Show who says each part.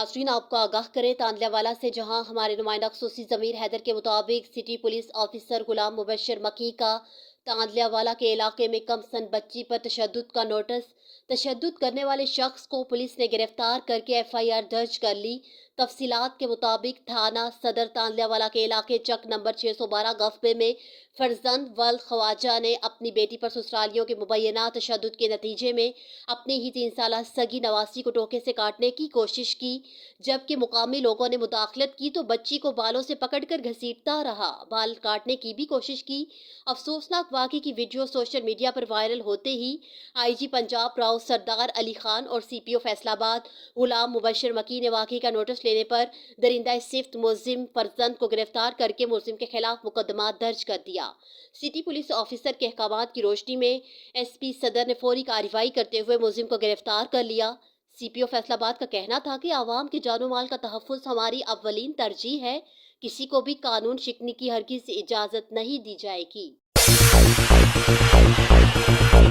Speaker 1: नाज़रीन, आपको आगाह करें तांदलावाला से, जहां हमारे नुमाइंदा खसूसी ज़मीर हैदर के मुताबिक सिटी पुलिस ऑफिसर गुलाम मुबशर मकी का तांदलावाला के इलाके में कम सन बच्ची पर तशद्दुद का नोटिस। तशद्दुद करने वाले शख्स को पुलिस ने गिरफ्तार करके FIR दर्ज कर ली। तफसीलात के मुताबिक थाना सदर तांदलावाला के इलाके चक नंबर 612 गफ्बे में फरजंद वल ख्वाजा ने अपनी बेटी पर ससुरालियों के मुबैना तशद्दुद के नतीजे में अपनी ही 3 साला सगी नवासी को टोके से काटने की कोशिश की। जबकि मुकामी लोगों ने मुदाखलत की तो बच्ची को बालों से पकड़कर घसीटता रहा, बाल काटने की भी कोशिश की। अफसोसनाक वाक़े की वीडियो सोशल मीडिया पर वायरल होते ही IG पंजाब राव सरदार अली खान और CPO फैसलाबाद गुलाम मुबशर मकी ने वाक़े का नोटिस लेने पर दरिंदा सिफ्त मुलजिम फरजंद को गिरफ्तार करके मुलजिम के खिलाफ मुकदमा दर्ज कर दिया। सिटी पुलिस ऑफिसर के अहकामात की रोशनी में SP सदर ने फौरी कार्रवाई करते हुए मुलजिम को गिरफ्तार कर लिया। CPO फैसलाबाद का कहना था कि आवाम के जानो माल का तहफ़्फ़ुज़ हमारी अव्वलीन तरजीह है। किसी को भी कानून शिकनी की हरगिज़ इजाज़त नहीं दी जाएगी।